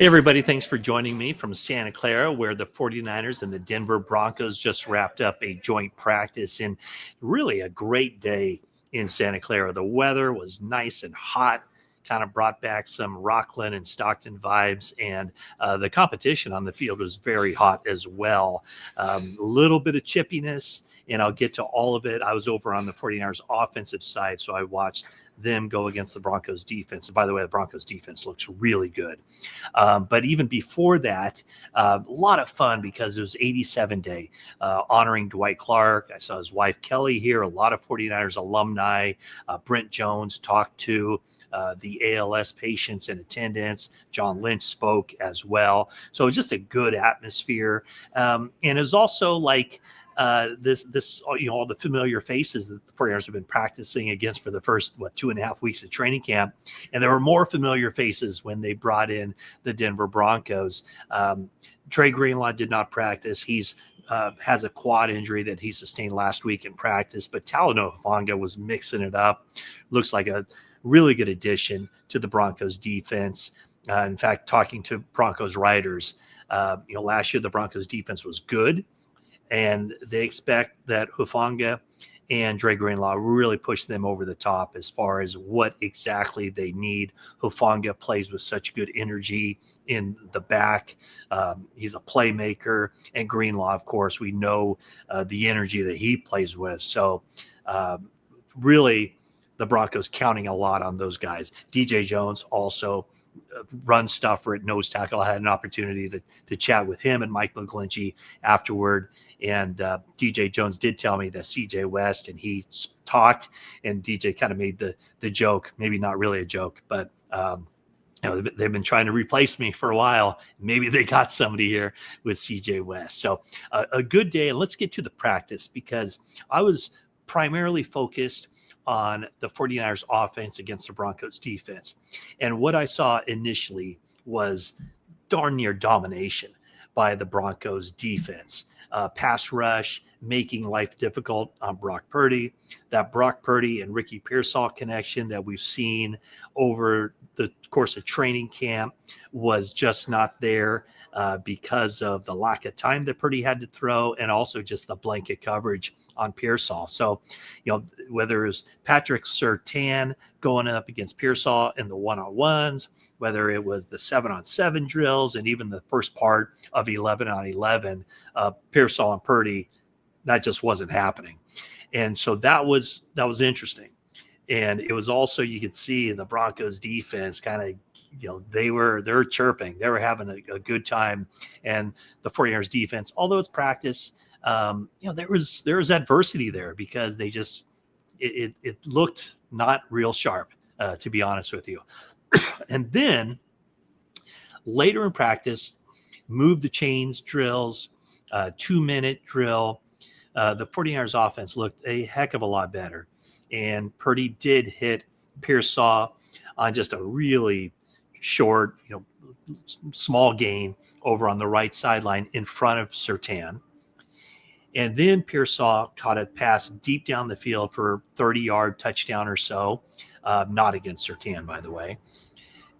Hey, everybody. Thanks for joining me from Santa Clara, where the 49ers and the Denver Broncos just wrapped up a joint practice, and really a great day in Santa Clara. The weather was nice and hot, kind of brought back some Rockland and Stockton vibes, and the competition on the field was very hot as well. A little bit of chippiness, and I'll get to all of it. I was over on the 49ers offensive side, so I watched them go against the Broncos defense. And by the way, the Broncos defense looks really good. But even before that, a lot of fun because it was 87 Day, honoring Dwight Clark. I saw his wife, Kelly, here, a lot of 49ers alumni. Brent Jones talked to the ALS patients in attendance. John Lynch spoke as well. So it was just a good atmosphere. And it was also like, all the familiar faces that the 49ers have been practicing against for the first 2.5 weeks of training camp, and there were more familiar faces when they brought in the Denver Broncos. Trey Greenlaw did not practice. He's has a quad injury that he sustained last week in practice, but Talanoa Hufanga was mixing it up. Looks like a really good addition to the Broncos defense. In fact, talking to Broncos writers, last year the Broncos defense was good, and they expect that Hufanga and Dre Greenlaw really push them over the top as far as what exactly they need. Hufanga plays with such good energy in the back. He's a playmaker. And Greenlaw, of course, we know the energy that he plays with. So really, the Broncos counting a lot on those guys. DJ Jones also run stuffer at nose tackle. I had an opportunity to chat with him and Mike McGlinchey afterward. And DJ Jones did tell me that CJ West and he talked, and DJ kind of made the joke, maybe not really a joke, but they've been trying to replace me for a while. Maybe they got somebody here with CJ West. So a good day. And let's get to the practice, because I was primarily focused on the 49ers offense against the Broncos defense. And what I saw initially was darn near domination by the Broncos defense. Pass rush, making life difficult on Brock Purdy. That Brock Purdy and Ricky Pearsall connection that we've seen over the course of training camp was just not there because of the lack of time that Purdy had to throw, and also just the blanket coverage on Pearsall. So, whether it's Patrick Surtain going up against Pearsall in the one-on-ones, whether it was the 7-on-7 drills, and even the first part of 11-on-11, Pearsall and Purdy, that just wasn't happening. And so that was interesting. And it was also, you could see the Broncos defense kind of, they're chirping. They were having a good time. And the 49ers defense, although it's practice, there was adversity there, because they just it looked not real sharp, to be honest with you. And then later in practice, move the chains drills, 2-minute drill. The 49ers offense looked a heck of a lot better, and Purdy did hit Pearsall on just a really short, small gain over on the right sideline in front of Surtain. And then Pearsall caught a pass deep down the field for 30-yard touchdown or so, not against Surtain, by the way.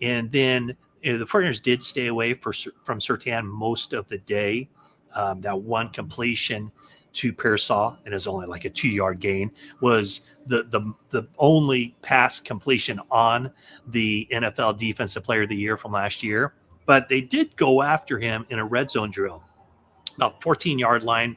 And then the 49ers did stay away from Surtain most of the day. That one completion to Pearsall, and is only like a 2-yard gain, was the only pass completion on the NFL Defensive Player of the Year from last year. But they did go after him in a red zone drill. About 14-yard line,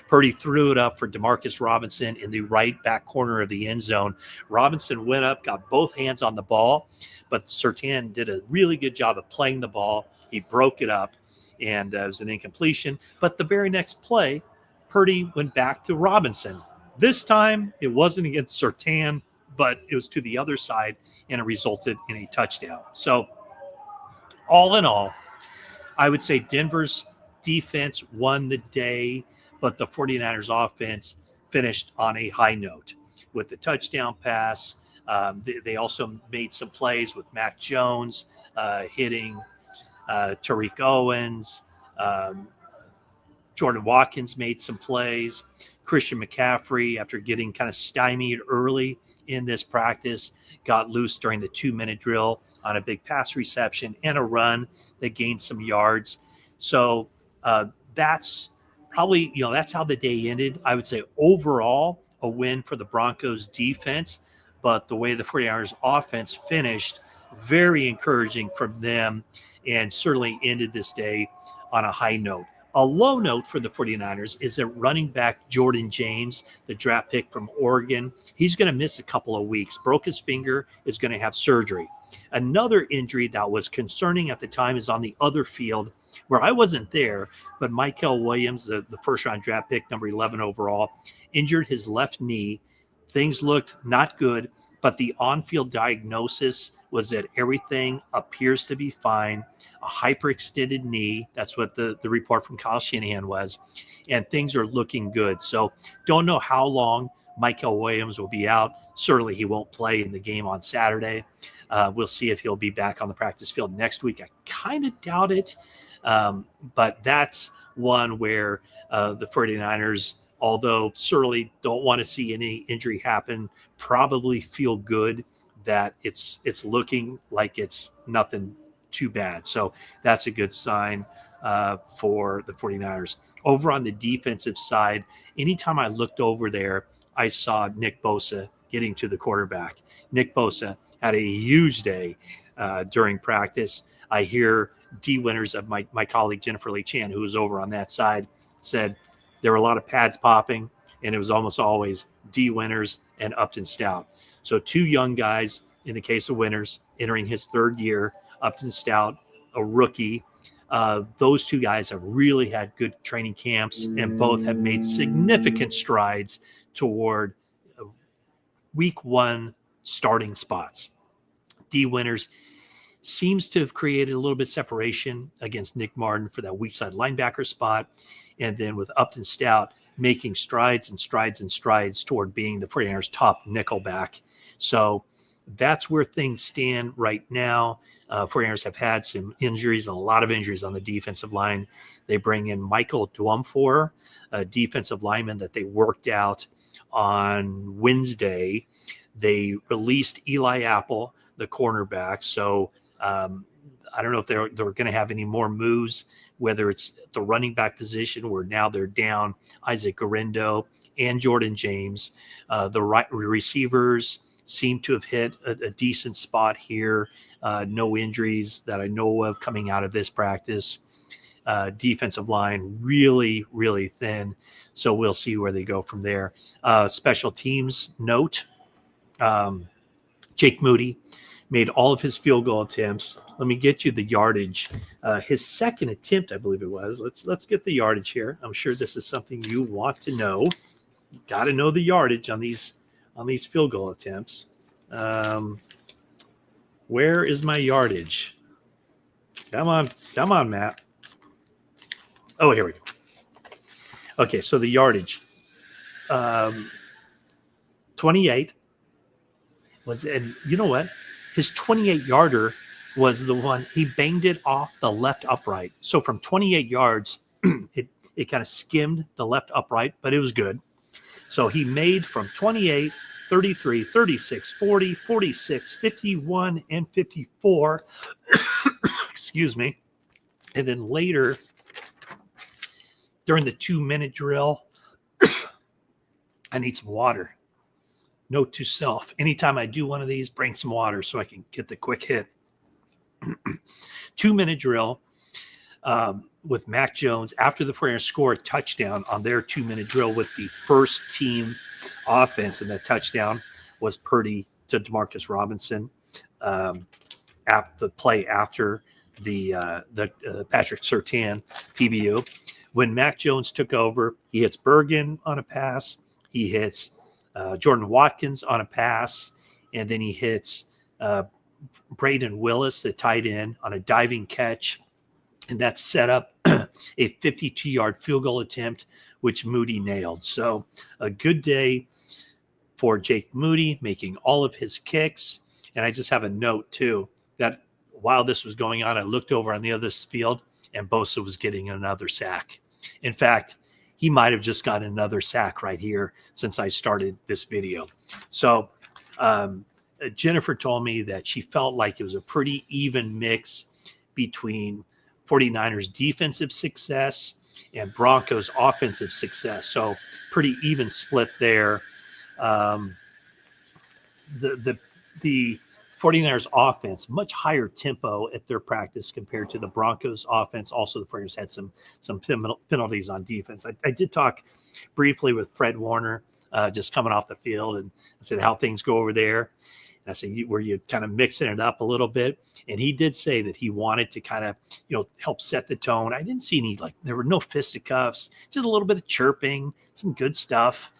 Purdy threw it up for Demarcus Robinson in the right back corner of the end zone. Robinson went up, got both hands on the ball, but Surtain did a really good job of playing the ball. He broke it up, and it was an incompletion. But the very next play, Purdy went back to Robinson. This time, it wasn't against Surtain, but it was to the other side, and it resulted in a touchdown. So, all in all, I would say Denver's defense won the day, but the 49ers offense finished on a high note with the touchdown pass. They also made some plays with Mac Jones hitting Tariq Owens. Jordan Watkins made some plays. Christian McCaffrey, after getting kind of stymied early in this practice, got loose during the 2-minute drill on a big pass reception and a run that gained some yards. So that's probably, that's how the day ended. I would say overall a win for the Broncos defense, but the way the 49ers offense finished, very encouraging from them, and certainly ended this day on a high note. A low note for the 49ers is that running back Jordan James, the draft pick from Oregon, he's going to miss a couple of weeks. Broke his finger, is going to have surgery. Another injury that was concerning at the time is on the other field where I wasn't there, but Michael Williams, the first-round draft pick, number 11 overall, injured his left knee. Things looked not good, but the on-field diagnosis was that everything appears to be fine. A hyperextended knee, that's what the report from Kyle Shanahan was, and things are looking good. So don't know how long Michael Williams will be out. Certainly he won't play in the game on Saturday. We'll see if he'll be back on the practice field next week. I kind of doubt it, but that's one where the 49ers, although certainly don't want to see any injury happen, probably feel good that it's looking like it's nothing too bad. So that's a good sign for the 49ers. Over on the defensive side, anytime I looked over there, I saw Nick Bosa getting to the quarterback. Nick Bosa had a huge day during practice. I hear D winners of my colleague Jennifer Lee Chan, who was over on that side, said there were a lot of pads popping, and it was almost always D winners and Upton Stout. So two young guys, in the case of Winners, entering his third year, Upton Stout, a rookie. Those two guys have really had good training camps, and both have made significant strides toward week one starting spots. D Winners seems to have created a little bit of separation against Nick Martin for that weak side linebacker spot. And then with Upton Stout making strides and strides and strides toward being the 49ers' top nickelback. So that's where things stand right now. 49ers have had some injuries, a lot of injuries on the defensive line. They bring in Michael Dwumfor, a defensive lineman that they worked out on Wednesday. They released Eli Apple, the cornerback. So I don't know if they're going to have any more moves, whether it's the running back position where now they're down Isaac Guerendo and Jordan James. The receivers seem to have hit a decent spot here. No injuries that I know of coming out of this practice. Defensive line really, really thin. So we'll see where they go from there. Special teams note, Jake Moody made all of his field goal attempts. Let me get you the yardage. His second attempt, I believe it was. Let's get the yardage here. I'm sure this is something you want to know. You got to know the yardage on these field goal attempts. Where is my yardage? Come on, Matt. Oh, here we go. Okay, so the yardage. 28 was, and you know what? His 28-yarder was the one, he banged it off the left upright. So from 28 yards, it kind of skimmed the left upright, but it was good. So he made from 28, 33, 36, 40, 46, 51, and 54. Excuse me. And then later, during the 2-minute drill, I need some water. Note to self, anytime I do one of these, bring some water so I can get the quick hit. 2-minute drill with Mac Jones after the 49ers score a touchdown on their 2-minute drill with the first team offense, and that touchdown was Purdy to Demarcus Robinson at the play after the Patrick Surtain PBU. When Mac Jones took over, he hits Bergen on a pass. He hits Jordan Watkins on a pass, and then he hits Braden Willis, the tight end, on a diving catch, and that set up a 52-yard field goal attempt, which Moody nailed. So a good day for Jake Moody, making all of his kicks. And I just have a note, too, that while this was going on, I looked over on the other field, and Bosa was getting another sack. In fact, he might have just got another sack right here since I started this video. So Jennifer told me that she felt like it was a pretty even mix between 49ers defensive success and Broncos offensive success. So pretty even split there. The 49ers offense, much higher tempo at their practice compared to the Broncos offense. Also, the 49ers had some penalties on defense. I did talk briefly with Fred Warner just coming off the field, and I said, how things go over there. And I said, were you kind of mixing it up a little bit? And he did say that he wanted to kind of, help set the tone. I didn't see any, there were no fisticuffs, just a little bit of chirping, some good stuff,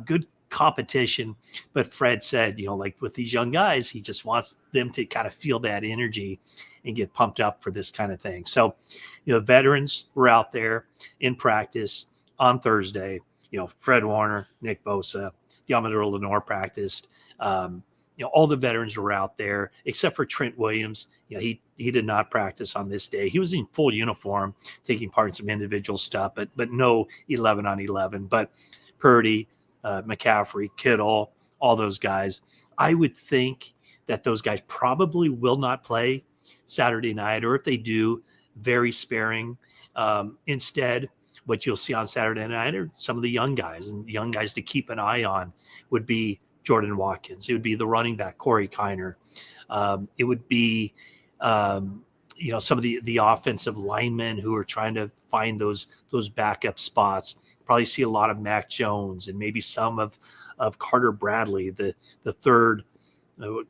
good competition. But Fred said, with these young guys, he just wants them to kind of feel that energy and get pumped up for this kind of thing. So, veterans were out there in practice on Thursday. Fred Warner, Nick Bosa, Deommodore Lenoir practiced. All the veterans were out there except for Trent Williams. He did not practice on this day. He was in full uniform, taking part in some individual stuff, but no 11 on 11. But Purdy, McCaffrey, Kittle, all those guys, I would think that those guys probably will not play Saturday night, or if they do, very sparing. Instead, what you'll see on Saturday night are some of the young guys, and young guys to keep an eye on would be Jordan Watkins. It would be the running back, Corey Kiner. It would be, some of the offensive linemen who are trying to find those backup spots. Probably see a lot of Mac Jones and maybe some of Carter Bradley, the third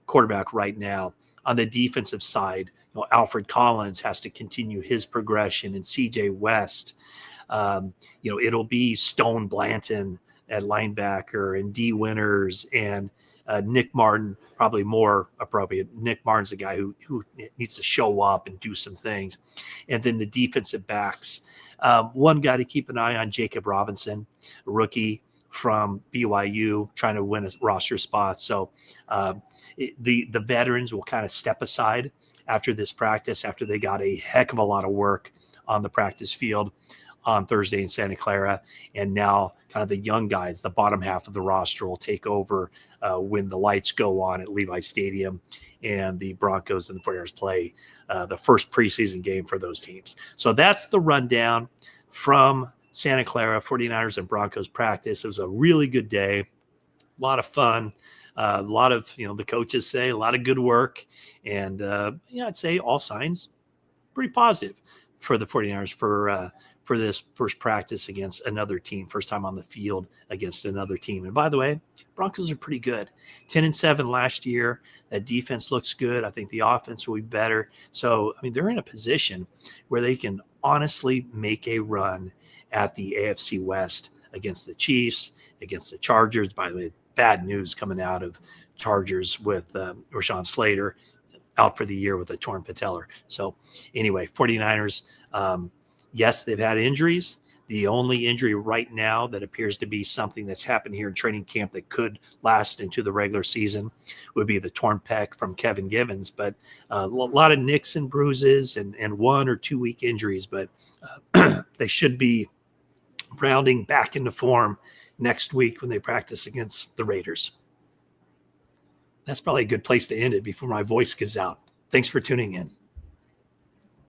quarterback right now. On the defensive side, Alfred Collins has to continue his progression, and CJ West. It'll be Stone Blanton at linebacker, and D Winters, and Nick Martin, probably more appropriate. Nick Martin's a guy who needs to show up and do some things. And then the defensive backs. One guy to keep an eye on, Jacob Robinson, a rookie from BYU, trying to win a roster spot. So the veterans will kind of step aside after this practice, after they got a heck of a lot of work on the practice field on Thursday in Santa Clara. And now kind of the young guys, the bottom half of the roster, will take over when the lights go on at Levi Stadium and the Broncos and the 49ers play the first preseason game for those teams. So that's the rundown from Santa Clara, 49ers and Broncos practice. It was a really good day, a lot of fun. A lot of, the coaches say a lot of good work. And, I'd say all signs pretty positive for the 49ers for this first practice against another team, first time on the field against another team. And by the way, Broncos are pretty good. 10-7 last year. That defense looks good. I think the offense will be better. So, they're in a position where they can honestly make a run at the AFC West against the Chiefs, against the Chargers. By the way, bad news coming out of Chargers with Rashawn Slater out for the year with a torn patellar. So anyway, 49ers, yes, they've had injuries. The only injury right now that appears to be something that's happened here in training camp that could last into the regular season would be the torn pec from Kevin Givens. But a lot of nicks and bruises and 1 or 2 week injuries, but they should be rounding back into form next week when they practice against the Raiders. That's probably a good place to end it before my voice gives out. Thanks for tuning in.